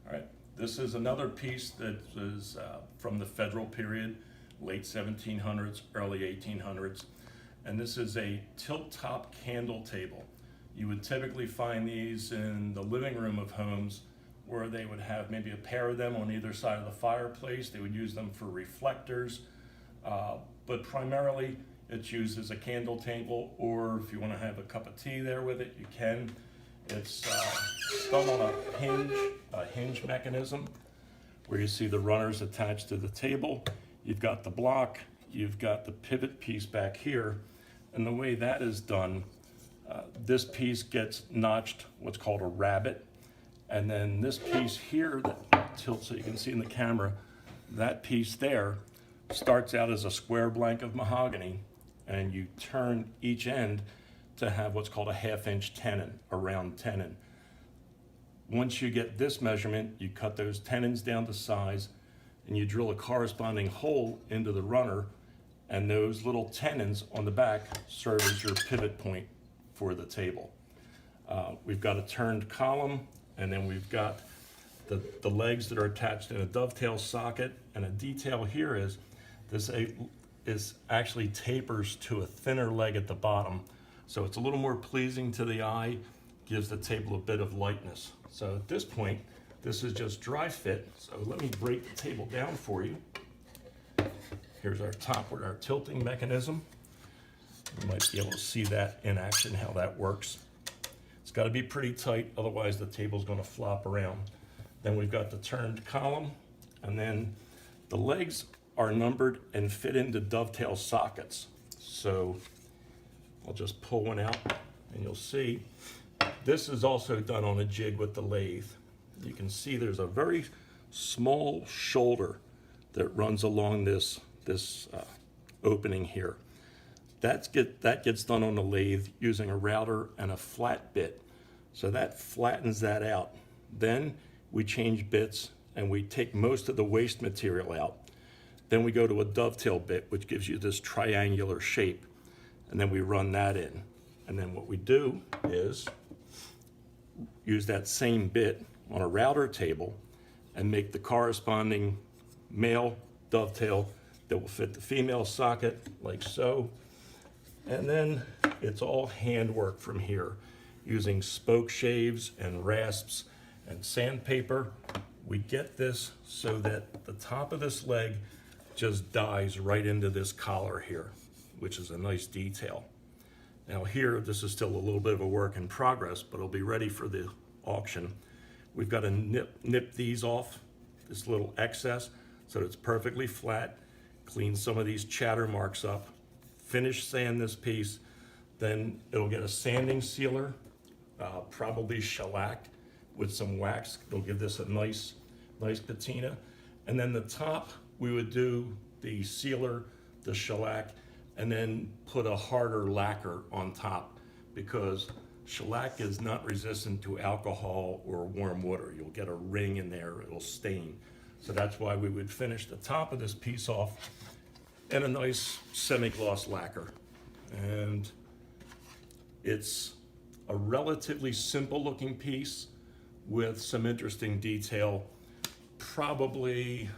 All right, this is another piece that is from the federal period, late 1700s, early 1800s. And this is a tilt-top candle table. You would typically find these in the living room of homes where they would have maybe a pair of them on either side of the fireplace. They would use them for reflectors, but primarily it's used as a candle table, or if you want to have a cup of tea there with it, you can. It's done on a hinge mechanism where you see the runners attached to the table. You've got the block, you've got the pivot piece back here, and the way that is done, this piece gets notched, what's called a rabbet, and then this piece here that tilts so you can see in the camera, that piece there starts out as a square blank of mahogany, and you turn each end to have what's called a 1/2 inch tenon, a round tenon. Once you get this measurement, you cut those tenons down to size and you drill a corresponding hole into the runner, and those little tenons on the back serve as your pivot point for the table. We've got a turned column, and then we've got the legs that are attached in a dovetail socket, and a detail here is this is actually tapers to a thinner leg at the bottom. So it's a little more pleasing to the eye, gives the table a bit of lightness. So at this point, this is just dry fit. So let me break the table down for you. Here's our top with our tilting mechanism. You might be able to see that in action, how that works. It's got to be pretty tight, otherwise the table's going to flop around. Then we've got the turned column, and then the legs are numbered and fit into dovetail sockets. So I'll just pull one out and you'll see this is also done on a jig with the lathe. You can see there's a very small shoulder that runs along this opening here. That gets done on the lathe using a router and a flat bit. So that flattens that out. Then we change bits and we take most of the waste material out. Then we go to a dovetail bit, which gives you this triangular shape. And then we run that in. And then what we do is use that same bit on a router table and make the corresponding male dovetail that will fit the female socket, like so. And then it's all handwork from here, using spoke shaves and rasps and sandpaper. We get this so that the top of this leg just dies right into this collar here, which is a nice detail. Now here, this is still a little bit of a work in progress, but it'll be ready for the auction. We've got to nip these off, this little excess, so that it's perfectly flat, clean some of these chatter marks up, finish sand this piece, then it'll get a sanding sealer, probably shellac with some wax. It'll give this a nice patina. And then the top, we would do the sealer, the shellac, and then put a harder lacquer on top, because shellac is not resistant to alcohol or warm water. You'll get a ring in there, it'll stain. So that's why we would finish the top of this piece off in a nice semi-gloss lacquer. And it's a relatively simple looking piece with some interesting detail, probably,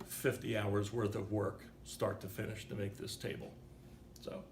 50 hours worth of work, start to finish, to make this table. So